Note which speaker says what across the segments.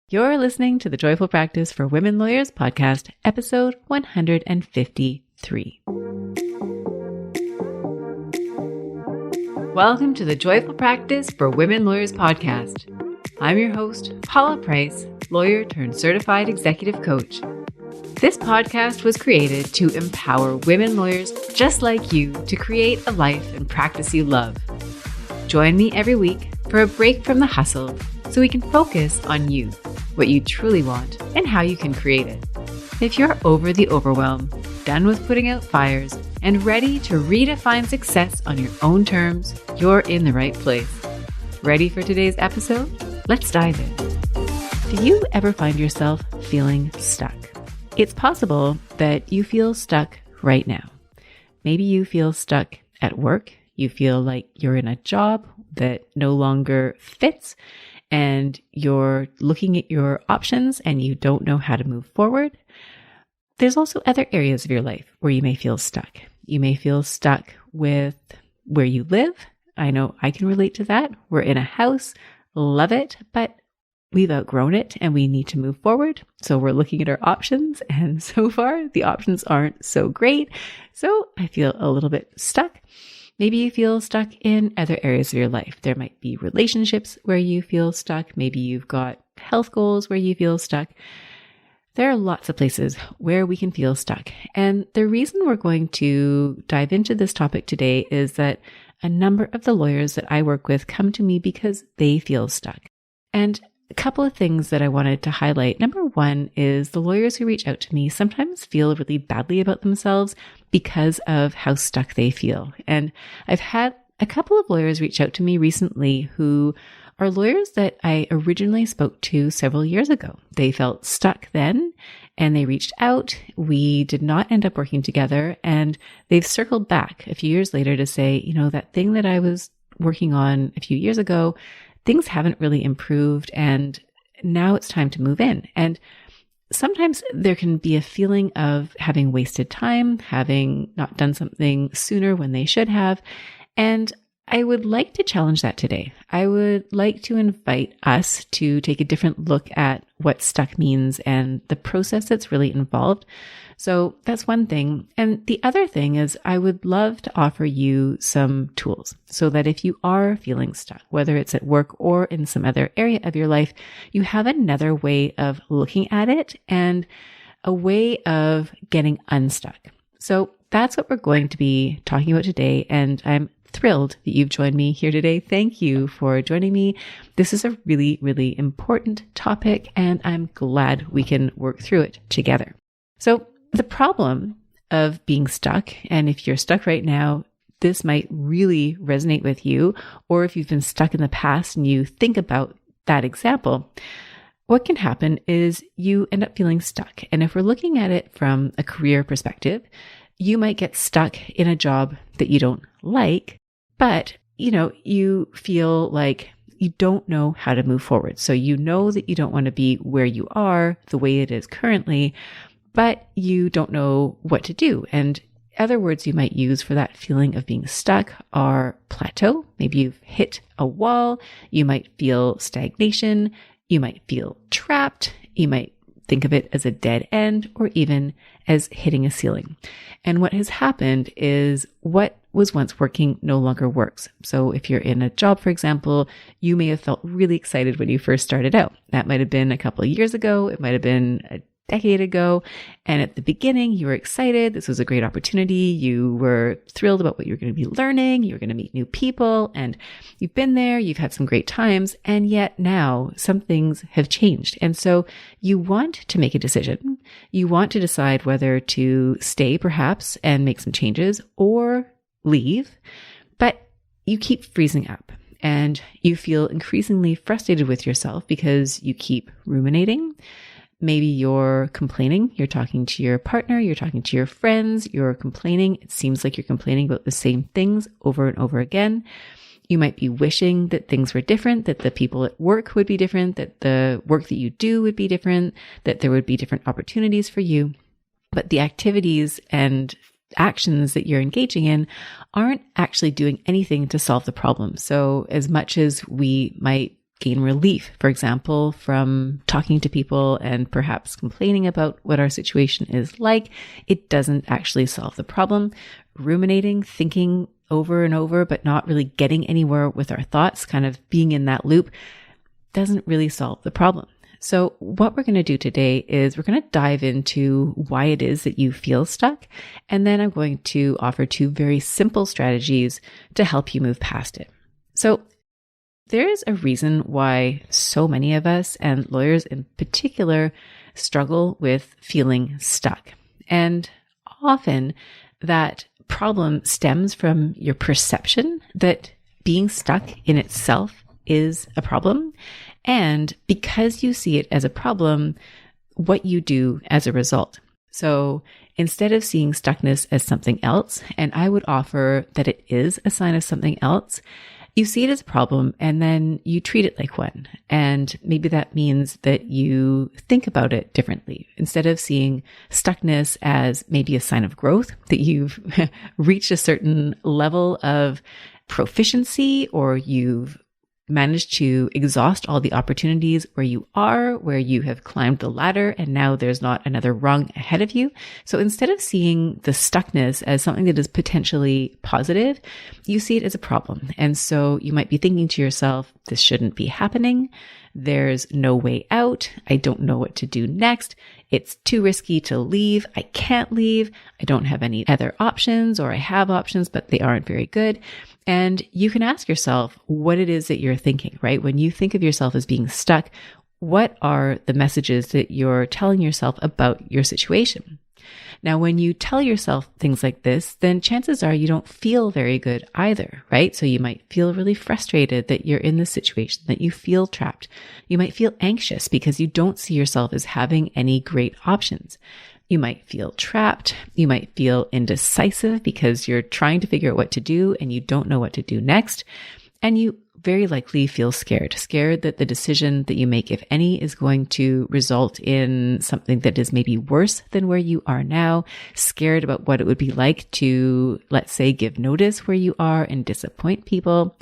Speaker 1: You're listening to the Joyful Practice for Women Lawyers podcast, episode 153. Welcome to the Joyful Practice for Women Lawyers podcast. I'm your host, Paula Price, lawyer turned certified executive coach. This podcast was created to empower women lawyers just like you to create a life and practice you love. Join me every week for a break from the hustle so we can focus on you, what you truly want, and how you can create it. If you're over the overwhelm, done with putting out fires, and ready to redefine success on your own terms, you're in the right place. Ready for today's episode? Let's dive in. Do you ever find yourself feeling stuck? It's possible that you feel stuck right now. Maybe you feel stuck at work. You feel like you're in a job that no longer fits, and you're looking at your options and you don't know how to move forward. There's also other areas of your life where you may feel stuck. You may feel stuck with where you live. I know I can relate to that. We're in a house, love it, but we've outgrown it and we need to move forward. So we're looking at our options, and so far the options aren't so great. So I feel a little bit stuck. Maybe you feel stuck in other areas of your life. There might be relationships where you feel stuck. Maybe you've got health goals where you feel stuck. There are lots of places where we can feel stuck. And the reason we're going to dive into this topic today is that a number of the lawyers that I work with come to me because they feel stuck. And a couple of things that I wanted to highlight. Number one is the lawyers who reach out to me sometimes feel really badly about themselves because of how stuck they feel. And I've had a couple of lawyers reach out to me recently who are lawyers that I originally spoke to several years ago. They felt stuck then and they reached out. We did not end up working together, and they've circled back a few years later to say, that thing that I was working on a few years ago, things haven't really improved and now it's time to move in. And sometimes there can be a feeling of having wasted time, having not done something sooner when they should have. And I would like to challenge that today. I would like to invite us to take a different look at what stuck means and the process that's really involved. So that's one thing. And the other thing is I would love to offer you some tools so that if you are feeling stuck, whether it's at work or in some other area of your life, you have another way of looking at it and a way of getting unstuck. So that's what we're going to be talking about today. And I'm thrilled that you've joined me here today. Thank you for joining me. This is a really, really important topic, and I'm glad we can work through it together. So the problem of being stuck, and if you're stuck right now, this might really resonate with you, or if you've been stuck in the past and you think about that example, what can happen is you end up feeling stuck. And if we're looking at it from a career perspective, you might get stuck in a job that you don't like, but you feel like you don't know how to move forward. So you know that you don't want to be where you are, the way it is currently, but you don't know what to do. And other words you might use for that feeling of being stuck are plateau. Maybe you've hit a wall. You might feel stagnation. You might feel trapped. You might think of it as a dead end or even as hitting a ceiling. And what has happened is what was once working no longer works. So if you're in a job, for example, you may have felt really excited when you first started out. That might have been a couple of years ago. It might have been a decade ago. And at the beginning, you were excited. This was a great opportunity. You were thrilled about what you were going to be learning. You were going to meet new people, and you've been there. You've had some great times. And yet now some things have changed. And so you want to make a decision. You want to decide whether to stay perhaps and make some changes or leave, but you keep freezing up and you feel increasingly frustrated with yourself because you keep ruminating. Maybe you're complaining, you're talking to your partner, you're talking to your friends, you're complaining. It seems like you're complaining about the same things over and over again. You might be wishing that things were different, that the people at work would be different, that the work that you do would be different, that there would be different opportunities for you. But the activities and actions that you're engaging in aren't actually doing anything to solve the problem. So as much as we might gain relief, for example, from talking to people and perhaps complaining about what our situation is like. It doesn't actually solve the problem. Ruminating, thinking over and over, but not really getting anywhere with our thoughts, kind of being in that loop, doesn't really solve the problem. So what we're going to do today is we're going to dive into why it is that you feel stuck. And then I'm going to offer 2 very simple strategies to help you move past it. So there is a reason why so many of us, and lawyers in particular, struggle with feeling stuck. And often that problem stems from your perception that being stuck in itself is a problem. And because you see it as a problem, what you do as a result. So instead of seeing stuckness as something else, and I would offer that it is a sign of something else, you see it as a problem and then you treat it like one. And maybe that means that you think about it differently. Instead of seeing stuckness as maybe a sign of growth, that you've reached a certain level of proficiency or you've managed to exhaust all the opportunities where you have climbed the ladder and now there's not another rung ahead of you. So instead of seeing the stuckness as something that is potentially positive, you see it as a problem. And so you might be thinking to yourself, this shouldn't be happening. There's no way out. I don't know what to do next. It's too risky to leave. I can't leave. I don't have any other options, or I have options, but they aren't very good. And you can ask yourself what it is that you're thinking, right? When you think of yourself as being stuck, what are the messages that you're telling yourself about your situation? Now, when you tell yourself things like this, then chances are you don't feel very good either, right? So you might feel really frustrated that you're in this situation, that you feel trapped. You might feel anxious because you don't see yourself as having any great options. You might feel trapped. You might feel indecisive because you're trying to figure out what to do and you don't know what to do next. And you very likely feel scared that the decision that you make, if any, is going to result in something that is maybe worse than where you are now, scared about what it would be like to, let's say, give notice where you are and disappoint people.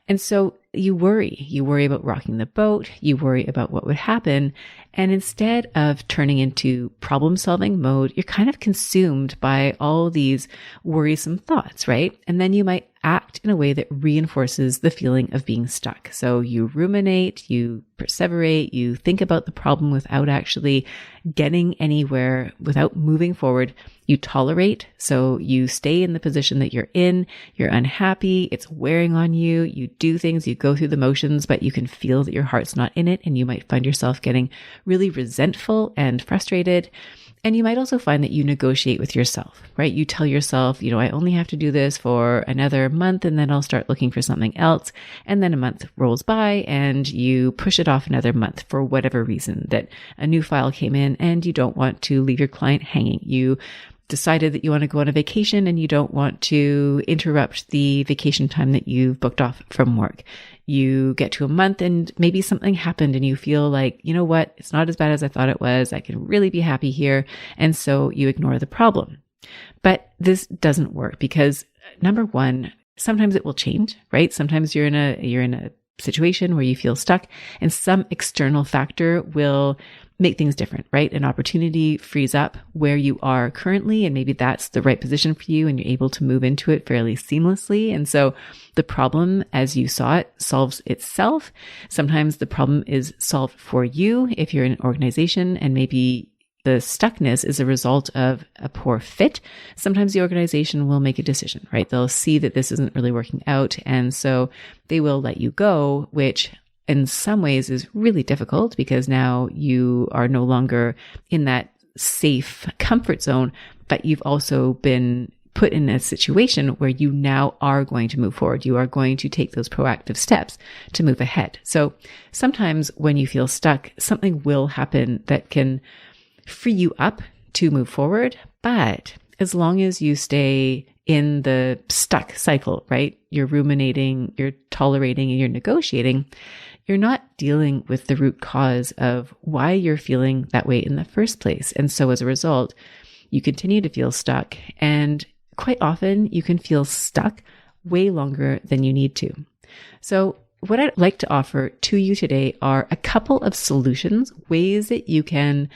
Speaker 1: And so you worry about rocking the boat, you worry about what would happen. And instead of turning into problem solving mode, you're kind of consumed by all these worrisome thoughts, right? And then you might act in a way that reinforces the feeling of being stuck. So you ruminate, you perseverate, you think about the problem without actually getting anywhere, without moving forward. You tolerate. So you stay in the position that you're in. You're unhappy. It's wearing on you. You do things, you go through the motions, but you can feel that your heart's not in it. And you might find yourself getting really resentful and frustrated. And you might also find that you negotiate with yourself, right? You tell yourself, I only have to do this for another month and then I'll start looking for something else. And then a month rolls by and you push it off another month for whatever reason, that a new file came in and you don't want to leave your client hanging. You decided that you want to go on a vacation and you don't want to interrupt the vacation time that you've booked off from work. You get to a month and maybe something happened and you feel like, you know what, it's not as bad as I thought it was. I can really be happy here. And so you ignore the problem. But this doesn't work because, number one, sometimes it will change, right? Sometimes you're in a situation where you feel stuck and some external factor will make things different, right? An opportunity frees up where you are currently, and maybe that's the right position for you and you're able to move into it fairly seamlessly. And so the problem, as you saw it, solves itself. Sometimes the problem is solved for you if you're in an organization and maybe the stuckness is a result of a poor fit. Sometimes the organization will make a decision, right? They'll see that this isn't really working out. And so they will let you go, which in some ways is really difficult because now you are no longer in that safe comfort zone, but you've also been put in a situation where you now are going to move forward. You are going to take those proactive steps to move ahead. So sometimes when you feel stuck, something will happen that can free you up to move forward. But as long as you stay in the stuck cycle, right? You're ruminating, you're tolerating, and you're negotiating. You're not dealing with the root cause of why you're feeling that way in the first place. And so as a result, you continue to feel stuck. And quite often you can feel stuck way longer than you need to. So what I'd like to offer to you today are a couple of solutions, ways that you can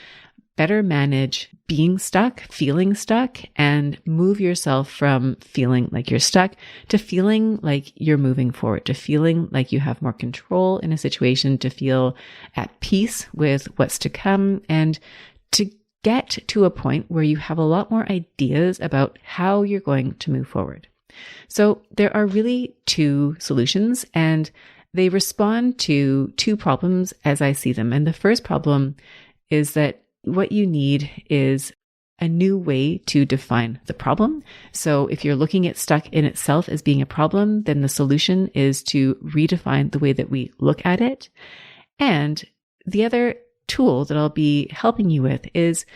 Speaker 1: better manage being stuck, feeling stuck, and move yourself from feeling like you're stuck to feeling like you're moving forward, to feeling like you have more control in a situation, to feel at peace with what's to come, and to get to a point where you have a lot more ideas about how you're going to move forward. So there are really two solutions, and they respond to two problems as I see them. And the first problem is that what you need is a new way to define the problem. So if you're looking at stuck in itself as being a problem, then the solution is to redefine the way that we look at it. And the other tool that I'll be helping you with is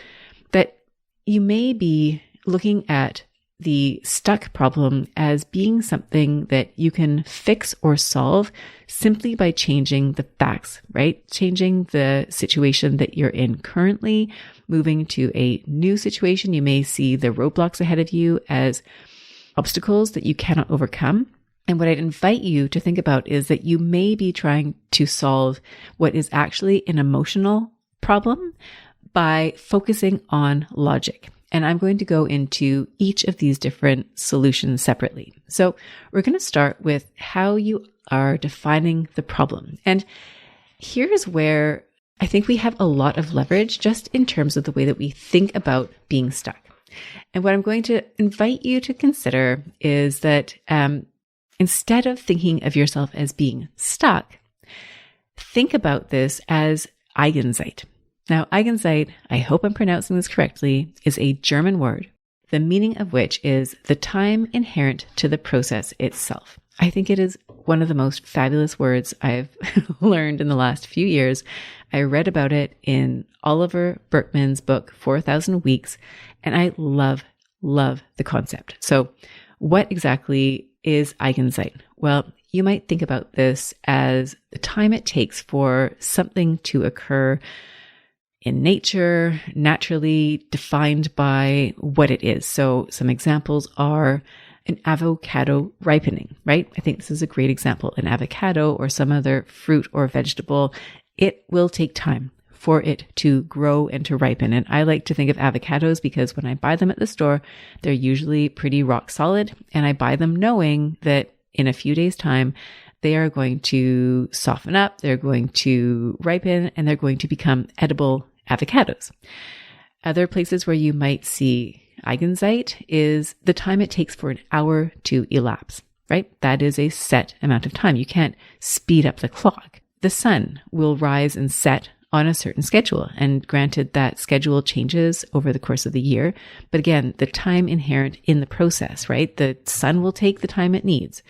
Speaker 1: that you may be looking at the stuck problem as being something that you can fix or solve simply by changing the facts, right? Changing the situation that you're in currently, moving to a new situation. You may see the roadblocks ahead of you as obstacles that you cannot overcome. And what I'd invite you to think about is that you may be trying to solve what is actually an emotional problem by focusing on logic. And I'm going to go into each of these different solutions separately. So we're going to start with how you are defining the problem. And here's where I think we have a lot of leverage just in terms of the way that we think about being stuck. And what I'm going to invite you to consider is that instead of thinking of yourself as being stuck, think about this as Eigenzeit. Now, Eigenzeit, I hope I'm pronouncing this correctly, is a German word, the meaning of which is the time inherent to the process itself. I think it is one of the most fabulous words I've learned in the last few years. I read about it in Oliver Burkeman's book, 4,000 Weeks, and I love the concept. So what exactly is Eigenzeit? Well, you might think about this as the time it takes for something to occur in nature, naturally defined by what it is. So some examples are an avocado ripening, right? I think this is a great example. An avocado or some other fruit or vegetable, it will take time for it to grow and to ripen. And I like to think of avocados because when I buy them at the store, they're usually pretty rock solid. And I buy them knowing that in a few days' time, they are going to soften up, they're going to ripen, and they're going to become edible avocados. Other places where you might see Eigenzeit is the time it takes for an hour to elapse, right? That is a set amount of time. You can't speed up the clock. The sun will rise and set on a certain schedule. And granted, that schedule changes over the course of the year. But again, the time inherent in the process, right? The sun will take the time it needs.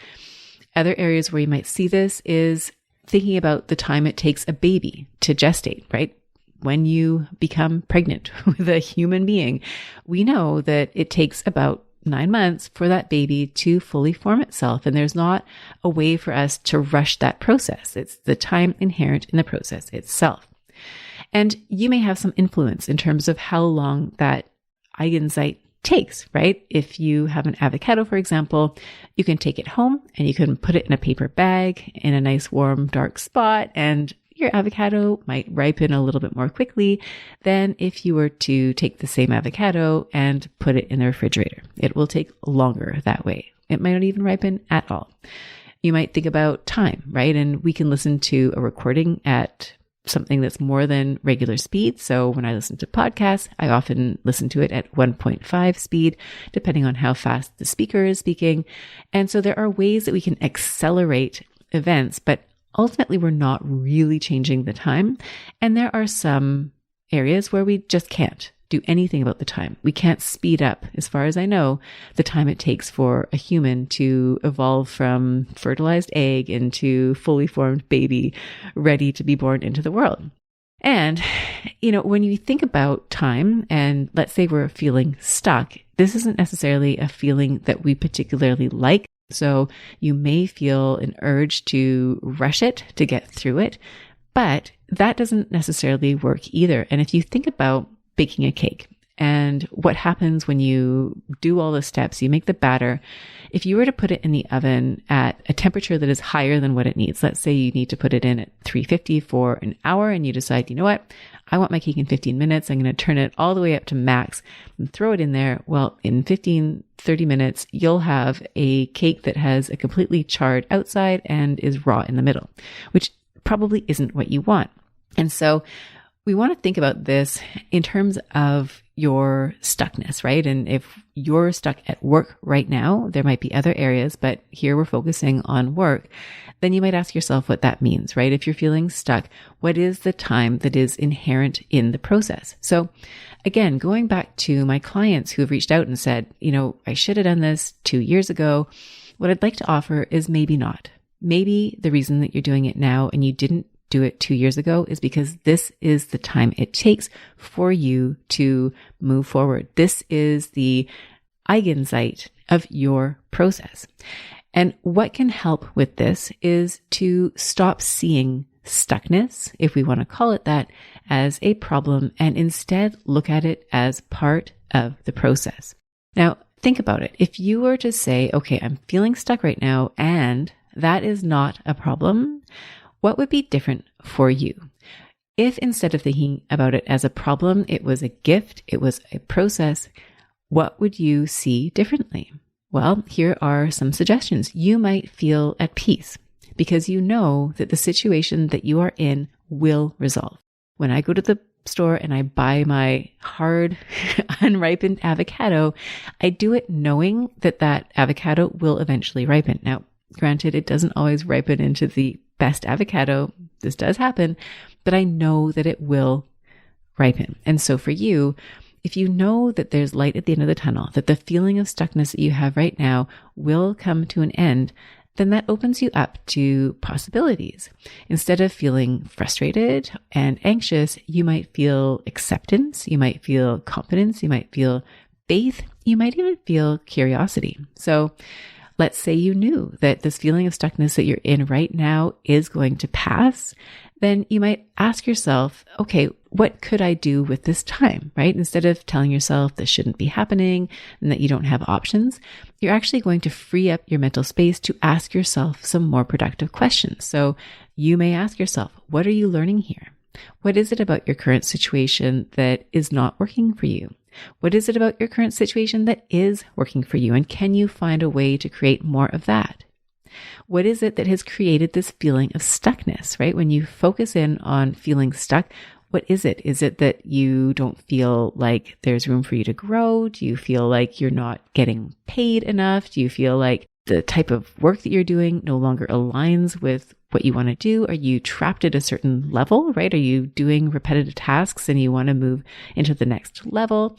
Speaker 1: Other areas where you might see this is thinking about the time it takes a baby to gestate, right? When you become pregnant with a human being, we know that it takes about 9 months for that baby to fully form itself. And there's not a way for us to rush that process. It's the time inherent in the process itself. And you may have some influence in terms of how long that Eigenzeit takes, right? If you have an avocado, for example, you can take it home and you can put it in a paper bag in a nice, warm, dark spot, and your avocado might ripen a little bit more quickly than if you were to take the same avocado and put it in the refrigerator. It will take longer that way. It might not even ripen at all. You might think about time, right? And we can listen to a recording at something that's more than regular speed. So when I listen to podcasts, I often listen to it at 1.5 speed, depending on how fast the speaker is speaking. And so there are ways that we can accelerate events, but ultimately we're not really changing the time. And there are some areas where we just can't do anything about the time. We can't speed up, as far as I know, the time it takes for a human to evolve from fertilized egg into fully formed baby ready to be born into the world. And, when you think about time and let's say we're feeling stuck, this isn't necessarily a feeling that we particularly like. So you may feel an urge to rush it to get through it, but that doesn't necessarily work either. And if you think about baking a cake, And what happens when you do all the steps, you make the batter. If you were to put it in the oven at a temperature that is higher than what it needs, let's say you need to put it in at 350 for an hour and you decide, you know what, I want my cake in 15 minutes. I'm going to turn it all the way up to max and throw it in there. Well, in 15, 30 minutes, you'll have a cake that has a completely charred outside and is raw in the middle, which probably isn't what you want. And so we want to think about this in terms of your stuckness, right? And if you're stuck at work right now, there might be other areas, but here we're focusing on work. Then you might ask yourself what that means, right? If you're feeling stuck, what is the time that is inherent in the process? So again, going back to my clients who have reached out and said, I should have done this 2 years ago. What I'd like to offer is maybe not. Maybe the reason that you're doing it now and you didn't do it 2 years ago is because this is the time it takes for you to move forward. This is the Eigenzeit of your process. And what can help with this is to stop seeing stuckness, if we want to call it that, as a problem and instead look at it as part of the process. Now, think about it. If you were to say, okay, I'm feeling stuck right now and that is not a problem, what would be different for you? If instead of thinking about it as a problem, it was a gift, it was a process, what would you see differently? Well, here are some suggestions. You might feel at peace because you know that the situation that you are in will resolve. When I go to the store and I buy my hard, unripened avocado, I do it knowing that that avocado will eventually ripen. Now, granted, it doesn't always ripen into the best avocado. This does happen, but I know that it will ripen. And so for you, if you know that there's light at the end of the tunnel, that the feeling of stuckness that you have right now will come to an end, then that opens you up to possibilities. Instead of feeling frustrated and anxious, you might feel acceptance, you might feel confidence, you might feel faith, you might even feel curiosity. So let's say you knew that this feeling of stuckness that you're in right now is going to pass, then you might ask yourself, okay, what could I do with this time, right? Instead of telling yourself this shouldn't be happening and that you don't have options, you're actually going to free up your mental space to ask yourself some more productive questions. So you may ask yourself, what are you learning here? What is it about your current situation that is not working for you? What is it about your current situation that is working for you? And can you find a way to create more of that? What is it that has created this feeling of stuckness, right? When you focus in on feeling stuck, what is it? Is it that you don't feel like there's room for you to grow? Do you feel like you're not getting paid enough? Do you feel like the type of work that you're doing no longer aligns with what you want to do? Are you trapped at a certain level, right? Are you doing repetitive tasks and you want to move into the next level?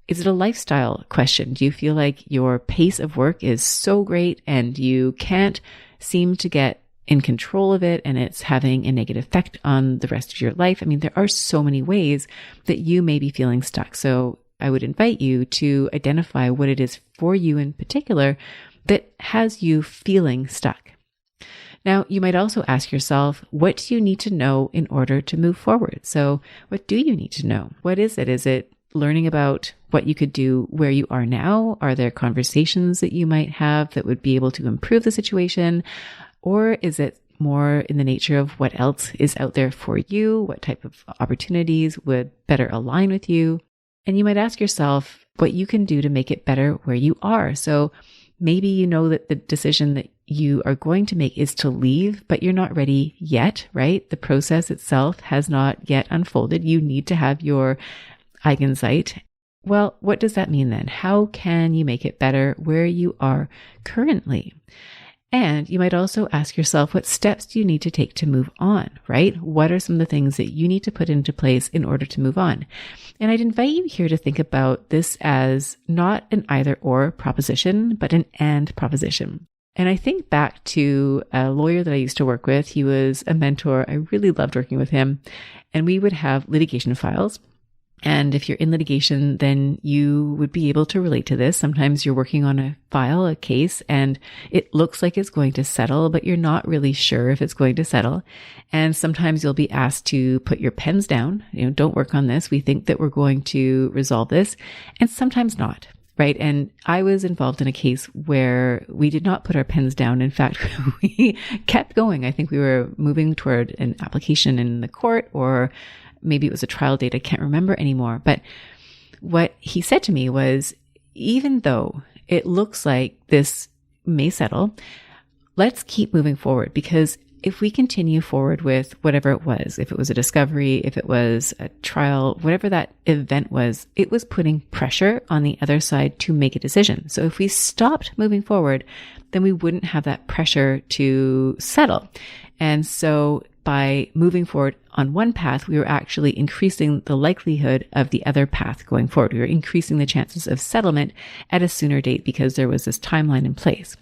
Speaker 1: Is it a lifestyle question? Do you feel like your pace of work is so great and you can't seem to get in control of it and it's having a negative effect on the rest of your life? I mean, there are so many ways that you may be feeling stuck. So I would invite you to identify what it is for you in particular that has you feeling stuck. Now, you might also ask yourself, what do you need to know in order to move forward? So what do you need to know? What is it? Is it learning about what you could do where you are now? Are there conversations that you might have that would be able to improve the situation? Or is it more in the nature of what else is out there for you? What type of opportunities would better align with you? And you might ask yourself what you can do to make it better where you are. So maybe you know that the decision that you are going to make is to leave, but you're not ready yet, right? The process itself has not yet unfolded. You need to have your Eigenzeit. Well, what does that mean then? How can you make it better where you are currently? And you might also ask yourself, what steps do you need to take to move on, right? What are some of the things that you need to put into place in order to move on? And I'd invite you here to think about this as not an either or proposition, but an and proposition. And I think back to a lawyer that I used to work with. He was a mentor. I really loved working with him. And we would have litigation files. And if you're in litigation, then you would be able to relate to this. Sometimes you're working on a file, a case, and it looks like it's going to settle, but you're not really sure if it's going to settle. And sometimes you'll be asked to put your pens down. Don't work on this. We think that we're going to resolve this. And sometimes not. Right. And I was involved in a case where we did not put our pens down. In fact, we kept going. I think we were moving toward an application in the court, or maybe it was a trial date. I can't remember anymore. But what he said to me was, even though it looks like this may settle, let's keep moving forward, because if we continue forward with whatever it was, if it was a discovery, if it was a trial, whatever that event was, it was putting pressure on the other side to make a decision. So if we stopped moving forward, then we wouldn't have that pressure to settle. And so by moving forward on one path, we were actually increasing the likelihood of the other path going forward. We were increasing the chances of settlement at a sooner date because there was this timeline in place.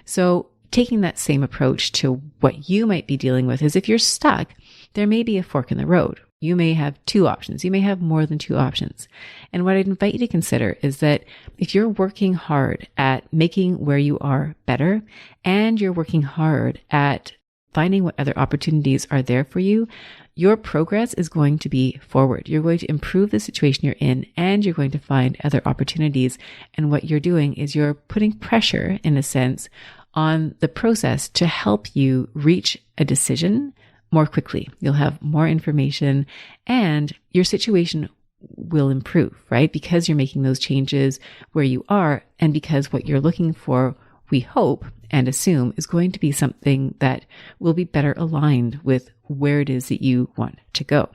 Speaker 1: So taking that same approach to what you might be dealing with is, if you're stuck, there may be a fork in the road. You may have two options. You may have more than two options. And what I'd invite you to consider is that if you're working hard at making where you are better, and you're working hard at finding what other opportunities are there for you, your progress is going to be forward. You're going to improve the situation you're in, and you're going to find other opportunities. And what you're doing is you're putting pressure, in a sense, on the process to help you reach a decision more quickly. You'll have more information and your situation will improve, right? Because you're making those changes where you are, and because what you're looking for, we hope and assume, is going to be something that will be better aligned with where it is that you want to go.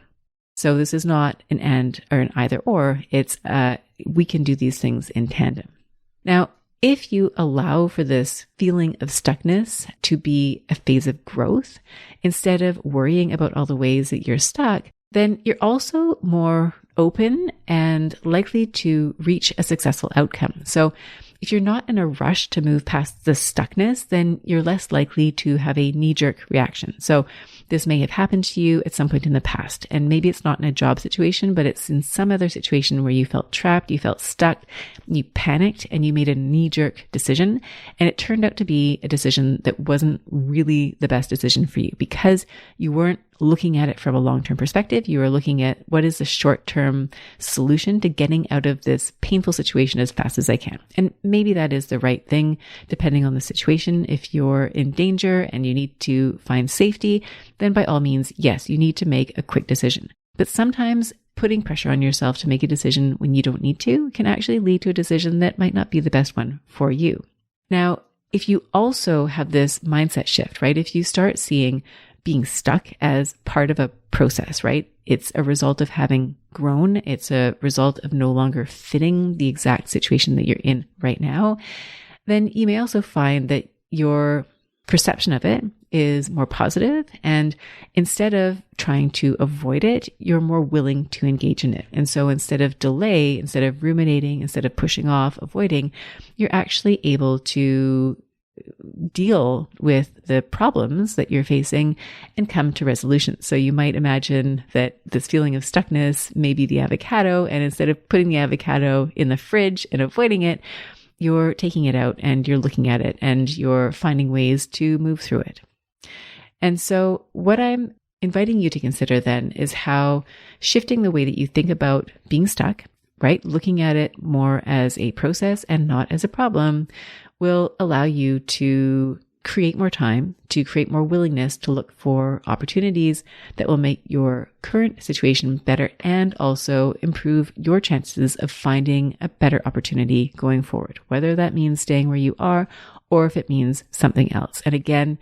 Speaker 1: So this is not an and or an either or. It's we can do these things in tandem. Now, if you allow for this feeling of stuckness to be a phase of growth, instead of worrying about all the ways that you're stuck, then you're also more open and likely to reach a successful outcome. So if you're not in a rush to move past the stuckness, then you're less likely to have a knee-jerk reaction. So this may have happened to you at some point in the past, and maybe it's not in a job situation, but it's in some other situation where you felt trapped, you felt stuck, you panicked, and you made a knee-jerk decision, and it turned out to be a decision that wasn't really the best decision for you because you weren't looking at it from a long-term perspective. You were looking at what is the short-term solution to getting out of this painful situation as fast as I can. And maybe that is the right thing, depending on the situation. If you're in danger and you need to find safety, then by all means, yes, you need to make a quick decision. But sometimes putting pressure on yourself to make a decision when you don't need to can actually lead to a decision that might not be the best one for you. Now, if you also have this mindset shift, right? If you start seeing being stuck as part of a process, right? It's a result of having grown. It's a result of no longer fitting the exact situation that you're in right now. Then you may also find that your perception of it is more positive, and instead of trying to avoid it, you're more willing to engage in it. And so instead of delay, instead of ruminating, instead of pushing off, avoiding, you're actually able to deal with the problems that you're facing and come to resolution. So you might imagine that this feeling of stuckness may be the avocado, and instead of putting the avocado in the fridge and avoiding it, you're taking it out and you're looking at it and you're finding ways to move through it. And so what I'm inviting you to consider then is how shifting the way that you think about being stuck, right? Looking at it more as a process and not as a problem will allow you to create more time, to create more willingness to look for opportunities that will make your current situation better and also improve your chances of finding a better opportunity going forward, whether that means staying where you are or if it means something else. And again,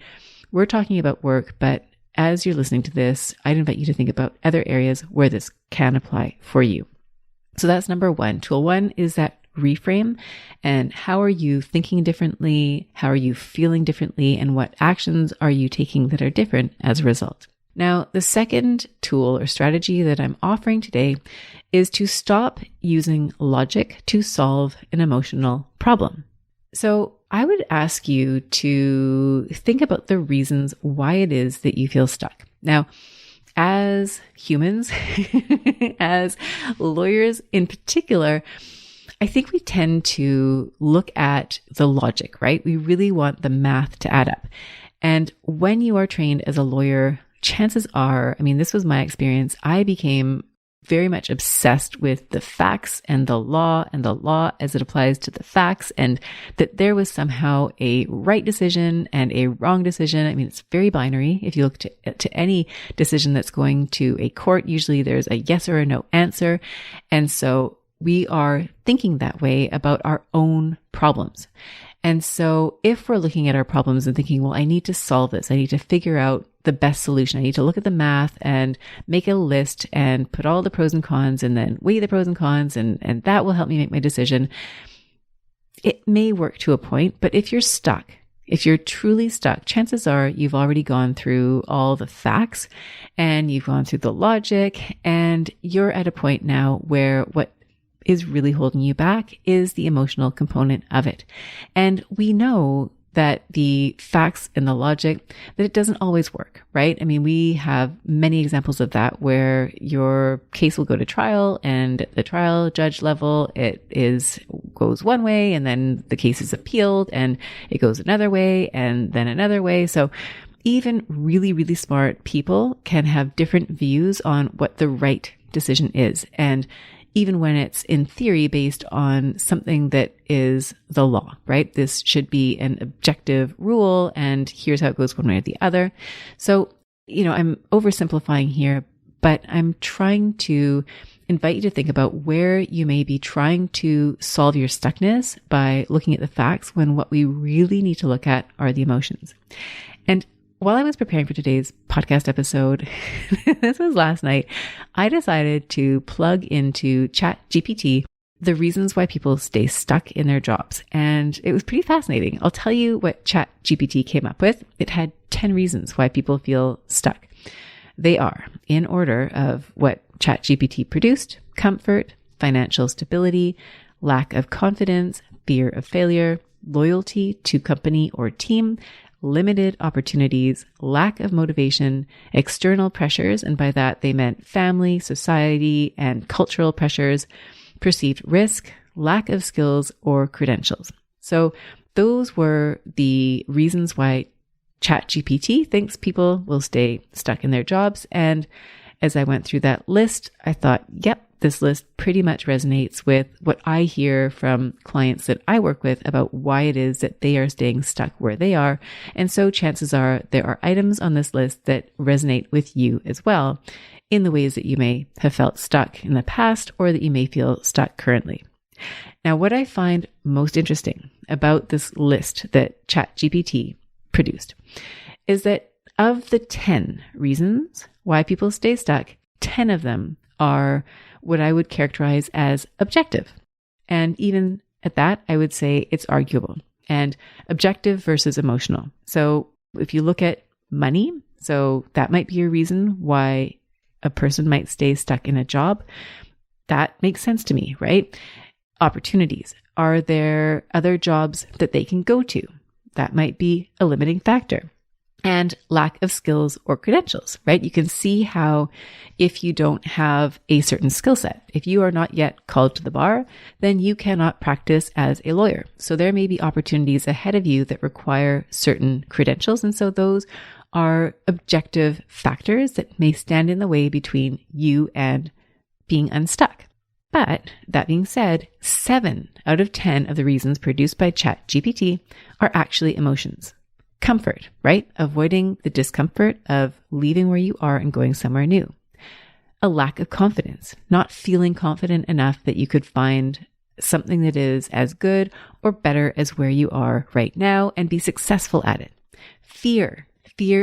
Speaker 1: we're talking about work, but as you're listening to this, I'd invite you to think about other areas where this can apply for you. So that's number one. Tool one is that reframe. And how are you thinking differently? How are you feeling differently? And what actions are you taking that are different as a result? Now, the second tool or strategy that I'm offering today is to stop using logic to solve an emotional problem. So I would ask you to think about the reasons why it is that you feel stuck. Now, as humans, as lawyers in particular, I think we tend to look at the logic, right? We really want the math to add up. And when you are trained as a lawyer, chances are, I mean, this was my experience, I became very much obsessed with the facts and the law as it applies to the facts, and that there was somehow a right decision and a wrong decision. I mean, it's very binary. If you look to any decision that's going to a court, usually there's a yes or a no answer. And so we are thinking that way about our own problems. And so if we're looking at our problems and thinking, well, I need to solve this, I need to figure out the best solution, I need to look at the math and make a list and put all the pros and cons and then weigh the pros and cons, and that will help me make my decision. It may work to a point, but if you're stuck, if you're truly stuck, chances are you've already gone through all the facts and you've gone through the logic, and you're at a point now where what is really holding you back is the emotional component of it. And we know that the facts and the logic, that it doesn't always work, right? I mean, we have many examples of that where your case will go to trial, and at the trial judge level, goes one way, and then the case is appealed and it goes another way and then another way. So even really, really smart people can have different views on what the right decision is. And even when it's in theory based on something that is the law, right? This should be an objective rule, and here's how it goes one way or the other. So, I'm oversimplifying here, but I'm trying to invite you to think about where you may be trying to solve your stuckness by looking at the facts, when what we really need to look at are the emotions. And while I was preparing for today's podcast episode, this was last night, I decided to plug into ChatGPT the reasons why people stay stuck in their jobs. And it was pretty fascinating. I'll tell you what ChatGPT came up with. It had 10 reasons why people feel stuck. They are, in order of what ChatGPT produced: comfort, financial stability, lack of confidence, fear of failure, loyalty to company or team, limited opportunities, lack of motivation, external pressures, and by that they meant family, society, and cultural pressures, perceived risk, lack of skills or credentials. So those were the reasons why ChatGPT thinks people will stay stuck in their jobs. And as I went through that list, I thought, yep, this list pretty much resonates with what I hear from clients that I work with about why it is that they are staying stuck where they are. And so chances are there are items on this list that resonate with you as well, in the ways that you may have felt stuck in the past or that you may feel stuck currently. Now, what I find most interesting about this list that ChatGPT produced is that of the 10 reasons why people stay stuck, 10 of them are what I would characterize as objective. And even at that, I would say it's arguable. And objective versus emotional. So if you look at money, so that might be a reason why a person might stay stuck in a job. That makes sense to me, right? Opportunities. Are there other jobs that they can go to? That might be a limiting factor. And lack of skills or credentials, right? You can see how if you don't have a certain skill set, if you are not yet called to the bar, then you cannot practice as a lawyer. So there may be opportunities ahead of you that require certain credentials. And so those are objective factors that may stand in the way between you and being unstuck. But that being said, 7 out of 10 of the reasons produced by ChatGPT are actually emotions. Comfort, right? Avoiding the discomfort of leaving where you are and going somewhere new. A lack of confidence, not feeling confident enough that you could find something that is as good or better as where you are right now and be successful at it. Fear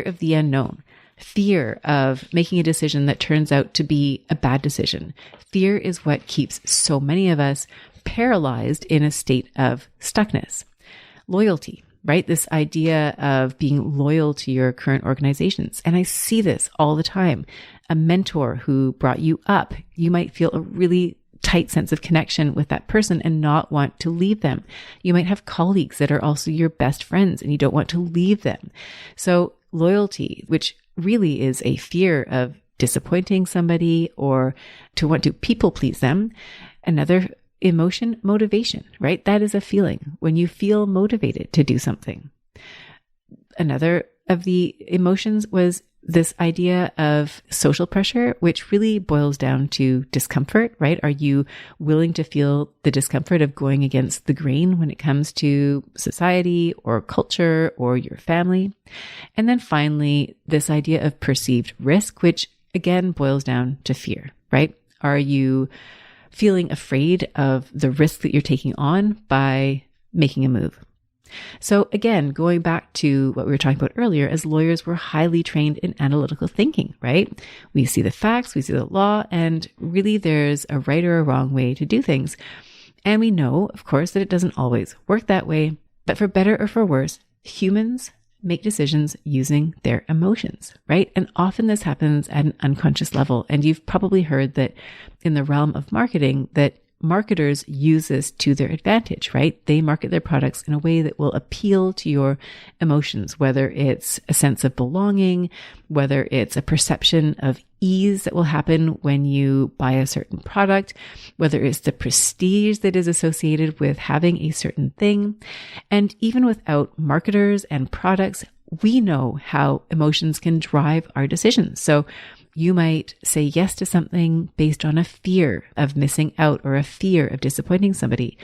Speaker 1: of the unknown. Fear of making a decision that turns out to be a bad decision. Fear is what keeps so many of us paralyzed in a state of stuckness. Loyalty, right? This idea of being loyal to your current organizations. And I see this all the time. A mentor who brought you up, you might feel a really tight sense of connection with that person and not want to leave them. You might have colleagues that are also your best friends and you don't want to leave them. So loyalty, which really is a fear of disappointing somebody or to want to people please them. Another emotion, motivation, right? That is a feeling when you feel motivated to do something. Another of the emotions was this idea of social pressure, which really boils down to discomfort, right? Are you willing to feel the discomfort of going against the grain when it comes to society or culture or your family? And then finally, this idea of perceived risk, which again boils down to fear, right? Are you feeling afraid of the risk that you're taking on by making a move? So again, going back to what we were talking about earlier, as lawyers, we're highly trained in analytical thinking, right? We see the facts, we see the law, and really there's a right or a wrong way to do things. And we know, of course, that it doesn't always work that way, but for better or for worse, humans make decisions using their emotions, right? And often this happens at an unconscious level. And you've probably heard that in the realm of marketing, that marketers use this to their advantage, right? They market their products in a way that will appeal to your emotions, whether it's a sense of belonging, whether it's a perception of ease that will happen when you buy a certain product, whether it's the prestige that is associated with having a certain thing. And even without marketers and products, we know how emotions can drive our decisions. So you might say yes to something based on a fear of missing out or a fear of disappointing somebody.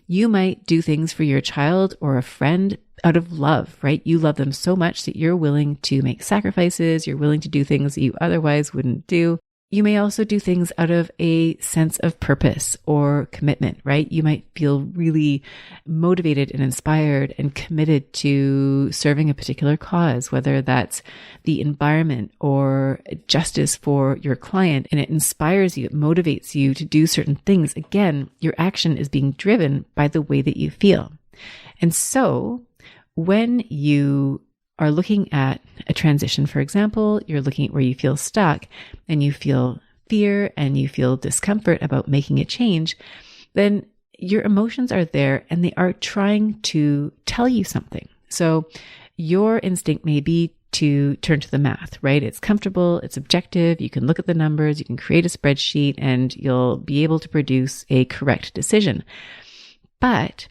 Speaker 1: You might do things for your child or a friend out of love, right? You love them so much that you're willing to make sacrifices. You're willing to do things that you otherwise wouldn't do. You may also do things out of a sense of purpose or commitment, right? You might feel really motivated and inspired and committed to serving a particular cause, whether that's the environment or justice for your client, and it inspires you, it motivates you to do certain things. Again, your action is being driven by the way that you feel. And so when you are looking at a transition, for example, you're looking at where you feel stuck and you feel fear and you feel discomfort about making a change, then your emotions are there and they are trying to tell you something. So your instinct may be to turn to the math, right? It's comfortable, it's objective, you can look at the numbers, you can create a spreadsheet, and you'll be able to produce a correct decision. But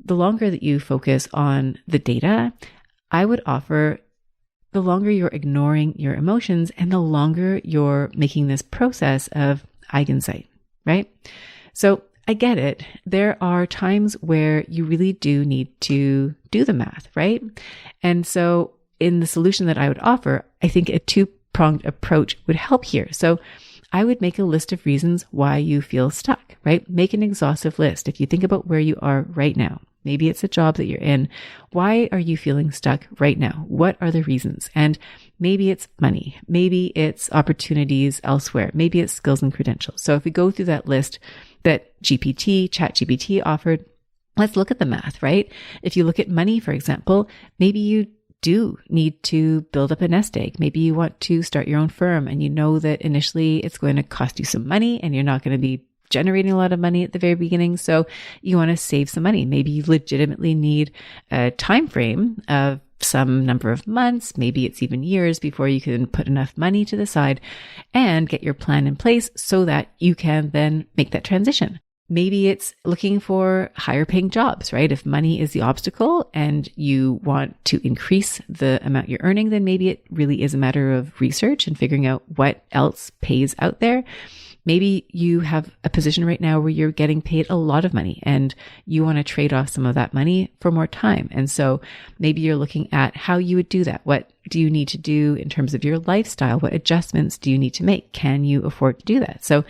Speaker 1: the longer that you focus on the data, I would offer the longer you're ignoring your emotions and the longer you're making this process of Eigenzeit, right? So I get it. There are times where you really do need to do the math, right? And so in the solution that I would offer, I think a two-pronged approach would help here. So I would make a list of reasons why you feel stuck, right? Make an exhaustive list. If you think about where you are right now, maybe it's a job that you're in. Why are you feeling stuck right now? What are the reasons? And maybe it's money. Maybe it's opportunities elsewhere. Maybe it's skills and credentials. So if we go through that list that ChatGPT offered, let's look at the math, right? If you look at money, for example, maybe you do need to build up a nest egg. Maybe you want to start your own firm and you know that initially it's going to cost you some money and you're not going to be generating a lot of money at the very beginning. So you want to save some money. Maybe you legitimately need a time frame of some number of months. Maybe it's even years before you can put enough money to the side and get your plan in place so that you can then make that transition. Maybe it's looking for higher paying jobs, right? If money is the obstacle and you want to increase the amount you're earning, then maybe it really is a matter of research and figuring out what else pays out there. Maybe you have a position right now where you're getting paid a lot of money and you want to trade off some of that money for more time. And so maybe you're looking at how you would do that. What do you need to do in terms of your lifestyle? What adjustments do you need to make? Can you afford to do that? So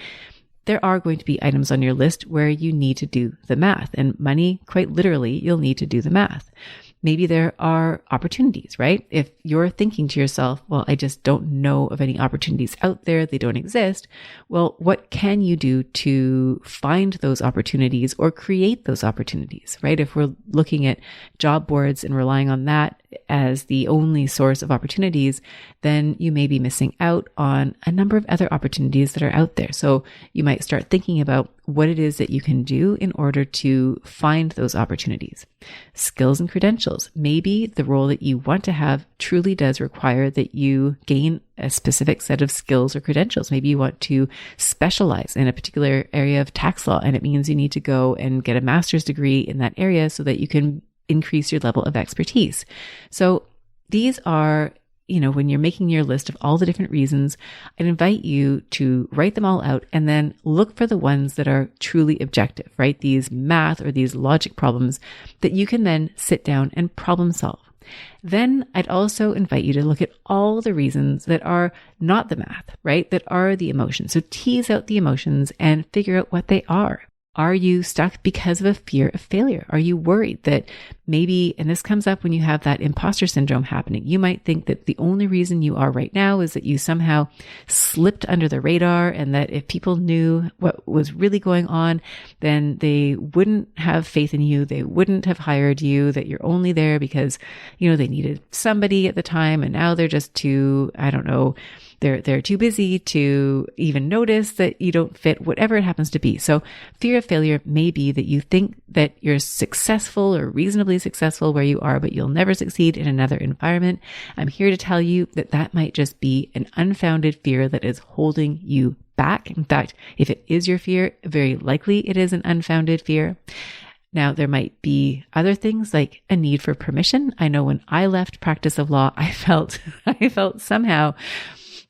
Speaker 1: there are going to be items on your list where you need to do the math, and money, quite literally, you'll need to do the math. Maybe there are opportunities, right? If you're thinking to yourself, well, I just don't know of any opportunities out there, they don't exist. Well, what can you do to find those opportunities or create those opportunities, right? If we're looking at job boards and relying on that, as the only source of opportunities, then you may be missing out on a number of other opportunities that are out there. So you might start thinking about what it is that you can do in order to find those opportunities. Skills and credentials. Maybe the role that you want to have truly does require that you gain a specific set of skills or credentials. Maybe you want to specialize in a particular area of tax law, and it means you need to go and get a master's degree in that area so that you can increase your level of expertise. So these are, when you're making your list of all the different reasons, I'd invite you to write them all out and then look for the ones that are truly objective, right? These math or these logic problems that you can then sit down and problem solve. Then I'd also invite you to look at all the reasons that are not the math, right? That are the emotions. So tease out the emotions and figure out what they are. Are you stuck because of a fear of failure? Are you worried that maybe, and this comes up when you have that imposter syndrome happening, you might think that the only reason you are right now is that you somehow slipped under the radar, and that if people knew what was really going on, then they wouldn't have faith in you. They wouldn't have hired you, that you're only there because, they needed somebody at the time, and now they're just too, they're too busy to even notice that you don't fit, whatever it happens to be. So fear of failure may be that you think that you're successful or reasonably successful where you are, but you'll never succeed in another environment. I'm here to tell you that that might just be an unfounded fear that is holding you back. In fact, if it is your fear, very likely it is an unfounded fear. Now, there might be other things like a need for permission. I know when I left practice of law, I felt somehow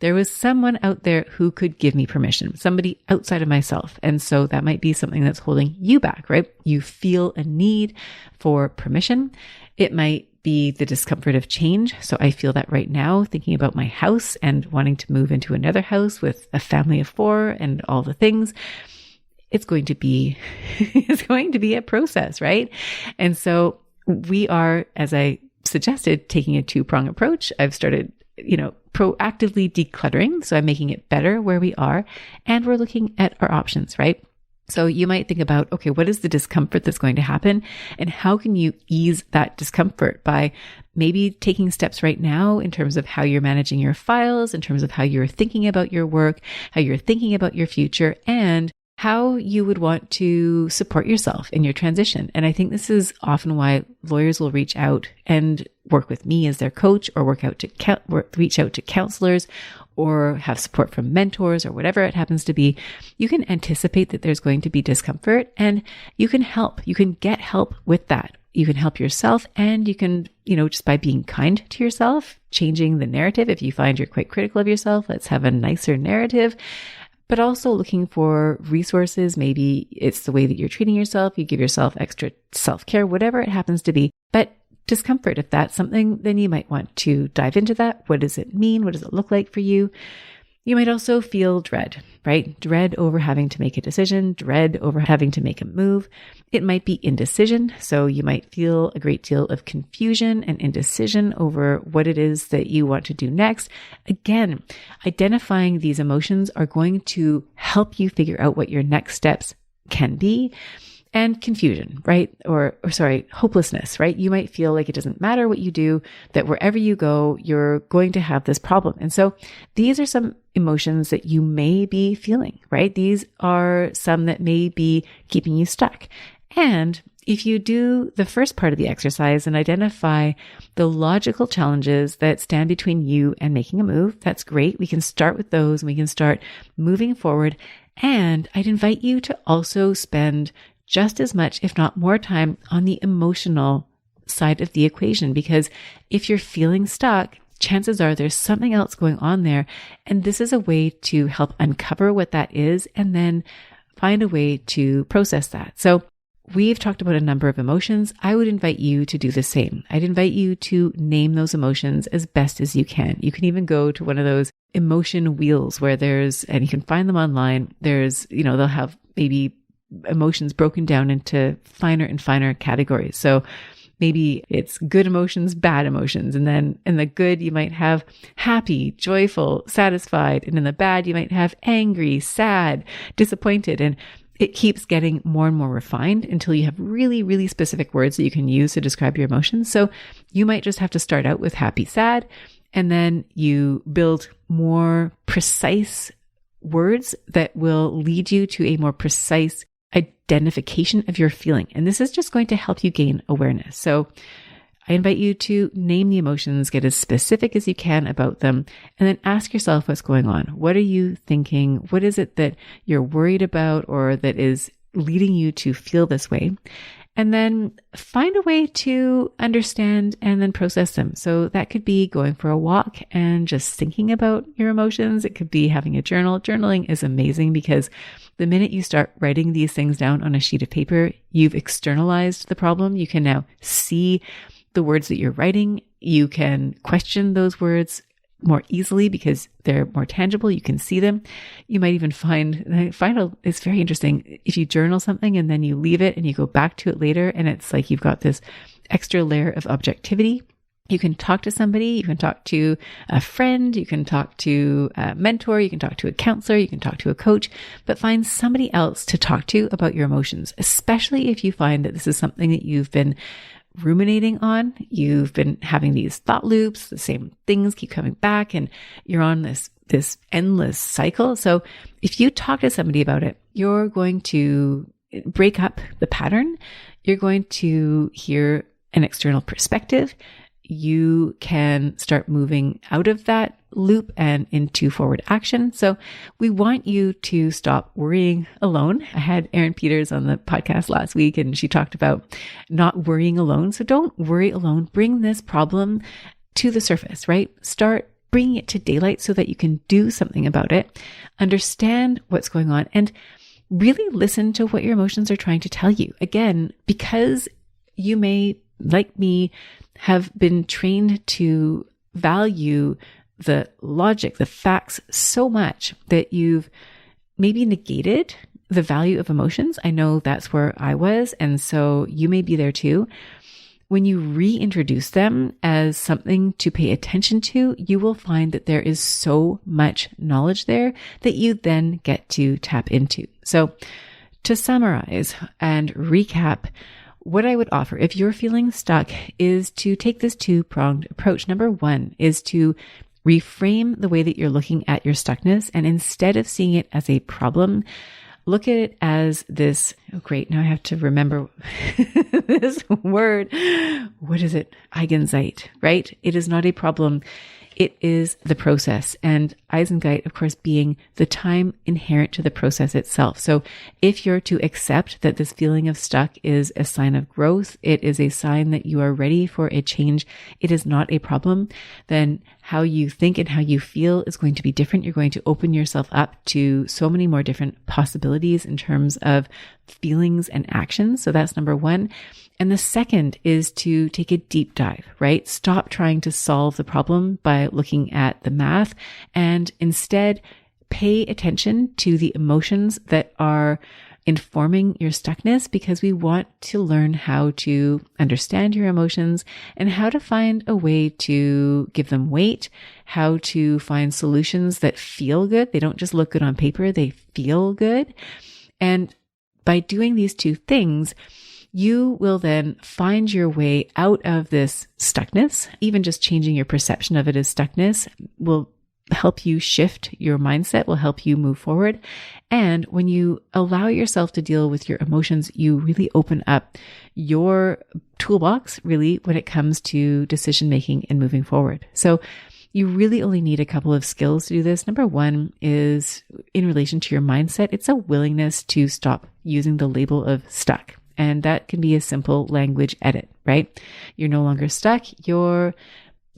Speaker 1: there was someone out there who could give me permission, somebody outside of myself. And so that might be something that's holding you back, right? You feel a need for permission. It might be the discomfort of change. So I feel that right now, thinking about my house and wanting to move into another house with a family of 4 and all the things. It's going to be a process, right? And so we are, as I suggested, taking a 2-pronged approach. I've started proactively decluttering. So I'm making it better where we are, and we're looking at our options, right? So you might think about, okay, what is the discomfort that's going to happen, and how can you ease that discomfort by maybe taking steps right now in terms of how you're managing your files, in terms of how you're thinking about your work, how you're thinking about your future, and how you would want to support yourself in your transition. And I think this is often why lawyers will reach out and work with me as their coach, or reach out to counselors, or have support from mentors, or whatever it happens to be. You can anticipate that there's going to be discomfort, and you can help. You can get help with that. You can help yourself, and you can, just by being kind to yourself, changing the narrative. If you find you're quite critical of yourself, let's have a nicer narrative. But also looking for resources. Maybe it's the way that you're treating yourself. You give yourself extra self-care, whatever it happens to be. But discomfort, if that's something, then you might want to dive into that. What does it mean? What does it look like for you? You might also feel dread, right? Dread over having to make a decision, dread over having to make a move. It might be indecision. So you might feel a great deal of confusion and indecision over what it is that you want to do next. Again, identifying these emotions are going to help you figure out what your next steps can be. And confusion, right? Or hopelessness, right? You might feel like it doesn't matter what you do, that wherever you go, you're going to have this problem. And so these are some emotions that you may be feeling, right? These are some that may be keeping you stuck. And if you do the first part of the exercise and identify the logical challenges that stand between you and making a move, that's great. We can start with those, and we can start moving forward. And I'd invite you to also spend just as much, if not more time, on the emotional side of the equation. Because if you're feeling stuck, chances are there's something else going on there. And this is a way to help uncover what that is, and then find a way to process that. So we've talked about a number of emotions. I would invite you to do the same. I'd invite you to name those emotions as best as you can. You can even go to one of those emotion wheels and you can find them online. They'll have maybe emotions broken down into finer and finer categories. So maybe it's good emotions, bad emotions. And then in the good, you might have happy, joyful, satisfied. And in the bad, you might have angry, sad, disappointed. And it keeps getting more and more refined until you have really, really specific words that you can use to describe your emotions. So you might just have to start out with happy, sad, and then you build more precise words that will lead you to a more precise identification of your feeling. And this is just going to help you gain awareness. So I invite you to name the emotions, get as specific as you can about them, and then ask yourself what's going on. What are you thinking? What is it that you're worried about or that is leading you to feel this way? And then find a way to understand and then process them. So that could be going for a walk and just thinking about your emotions. It could be having a journal. Journaling is amazing because the minute you start writing these things down on a sheet of paper, you've externalized the problem. You can now see the words that you're writing. You can question those words more easily because they're more tangible. You can see them. You might even find it's very interesting if you journal something and then you leave it and you go back to it later and it's like you've got this extra layer of objectivity. You can talk to somebody, you can talk to a friend, you can talk to a mentor, you can talk to a counselor, you can talk to a coach, but find somebody else to talk to about your emotions, especially if you find that this is something that you've been ruminating on. You've been having these thought loops, the same things keep coming back, and you're on this endless cycle. So if you talk to somebody about it, you're going to break up the pattern. You're going to hear an external perspective. You can start moving out of that loop and into forward action. So we want you to stop worrying alone. I had Erin Peters on the podcast last week and she talked about not worrying alone. So don't worry alone. Bring this problem to the surface, right? Start bringing it to daylight so that you can do something about it, understand what's going on, and really listen to what your emotions are trying to tell you. Again, because you may, like me, have been trained to value the logic, the facts so much that you've maybe negated the value of emotions. I know that's where I was. And so you may be there too. When you reintroduce them as something to pay attention to, you will find that there is so much knowledge there that you then get to tap into. So to summarize and recap, what I would offer if you're feeling stuck is to take this two-pronged approach. Number one is to reframe the way that you're looking at your stuckness. And instead of seeing it as a problem, look at it as this, oh great, now I have to remember this word. What is it? Eigenzeit, right? It is not a problem. It is the process. And Eigenzeit, of course, being the time inherent to the process itself. So if you're to accept that this feeling of stuck is a sign of growth, it is a sign that you are ready for a change, it is not a problem, then how you think and how you feel is going to be different. You're going to open yourself up to so many more different possibilities in terms of feelings and actions. So that's number one. And the second is to take a deep dive, right? Stop trying to solve the problem by looking at the math and instead pay attention to the emotions that are informing your stuckness, because we want to learn how to understand your emotions and how to find a way to give them weight, how to find solutions that feel good. They don't just look good on paper, they feel good. And by doing these two things, you will then find your way out of this stuckness. Even just changing your perception of it as stuckness will help you shift your mindset, will help you move forward. And when you allow yourself to deal with your emotions, you really open up your toolbox, really, when it comes to decision making and moving forward. So you really only need a couple of skills to do this. Number one is in relation to your mindset. It's a willingness to stop using the label of stuck. And that can be a simple language edit, right? You're no longer stuck. You're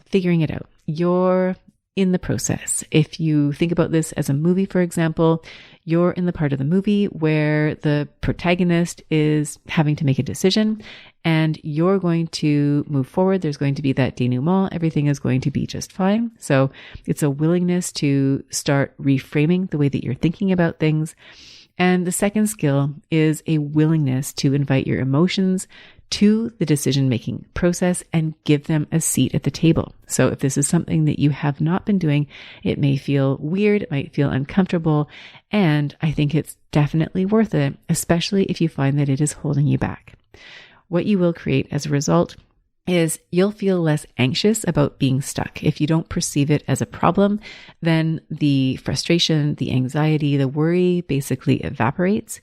Speaker 1: figuring it out. You're in the process. If you think about this as a movie, for example, you're in the part of the movie where the protagonist is having to make a decision and you're going to move forward. There's going to be that denouement. Everything is going to be just fine. So it's a willingness to start reframing the way that you're thinking about things. And the second skill is a willingness to invite your emotions to the decision-making process and give them a seat at the table. So if this is something that you have not been doing, it may feel weird, it might feel uncomfortable, and I think it's definitely worth it, especially if you find that it is holding you back. What you will create as a result is you'll feel less anxious about being stuck. If you don't perceive it as a problem, then the frustration, the anxiety, the worry basically evaporates.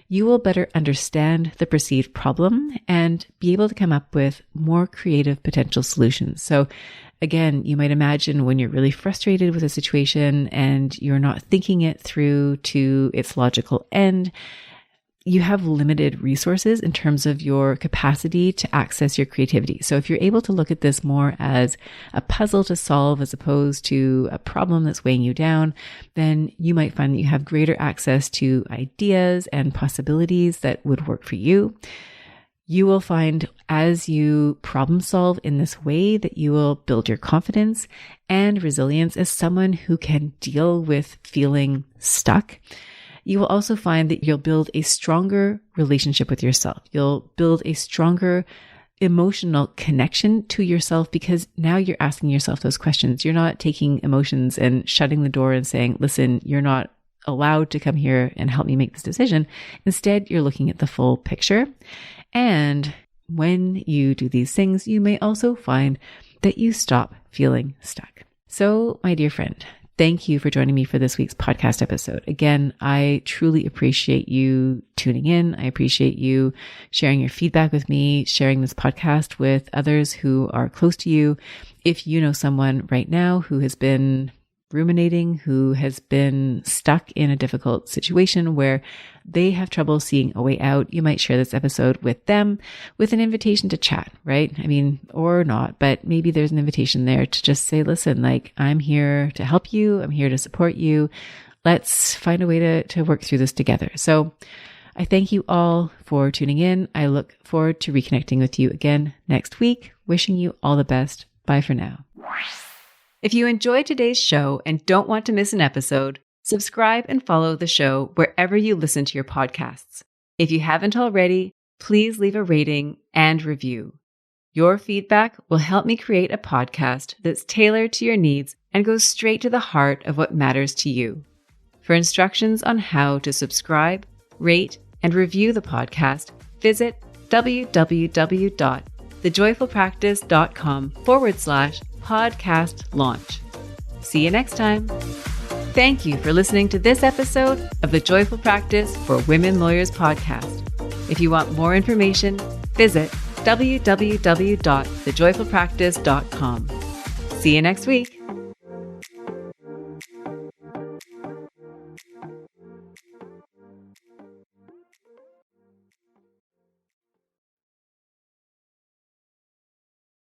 Speaker 1: You will better understand the perceived problem and be able to come up with more creative potential solutions. So again, you might imagine when you're really frustrated with a situation and you're not thinking it through to its logical end, you have limited resources in terms of your capacity to access your creativity. So if you're able to look at this more as a puzzle to solve as opposed to a problem that's weighing you down, then you might find that you have greater access to ideas and possibilities that would work for you. You will find as you problem solve in this way that you will build your confidence and resilience as someone who can deal with feeling stuck. You will also find that you'll build a stronger relationship with yourself. You'll build a stronger emotional connection to yourself because now you're asking yourself those questions. You're not taking emotions and shutting the door and saying, listen, you're not allowed to come here and help me make this decision. Instead, you're looking at the full picture. And when you do these things, you may also find that you stop feeling stuck. So, my dear friend, thank you for joining me for this week's podcast episode. Again, I truly appreciate you tuning in. I appreciate you sharing your feedback with me, sharing this podcast with others who are close to you. If you know someone right now who has been ruminating, who has been stuck in a difficult situation where they have trouble seeing a way out, you might share this episode with them with an invitation to chat, right? I mean, or not, but maybe there's an invitation there to just say, listen, like, I'm here to help you. I'm here to support you. Let's find a way to work through this together. So I thank you all for tuning in. I look forward to reconnecting with you again next week. Wishing you all the best. Bye for now. If you enjoyed today's show and don't want to miss an episode, subscribe and follow the show wherever you listen to your podcasts. If you haven't already, please leave a rating and review. Your feedback will help me create a podcast that's tailored to your needs and goes straight to the heart of what matters to you. For instructions on how to subscribe, rate, and review the podcast, visit www.thejoyfulpractice.com/podcast launch. See you next time. Thank you for listening to this episode of the Joyful Practice for Women Lawyers podcast. If you want more information, visit www.thejoyfulpractice.com. See you next week.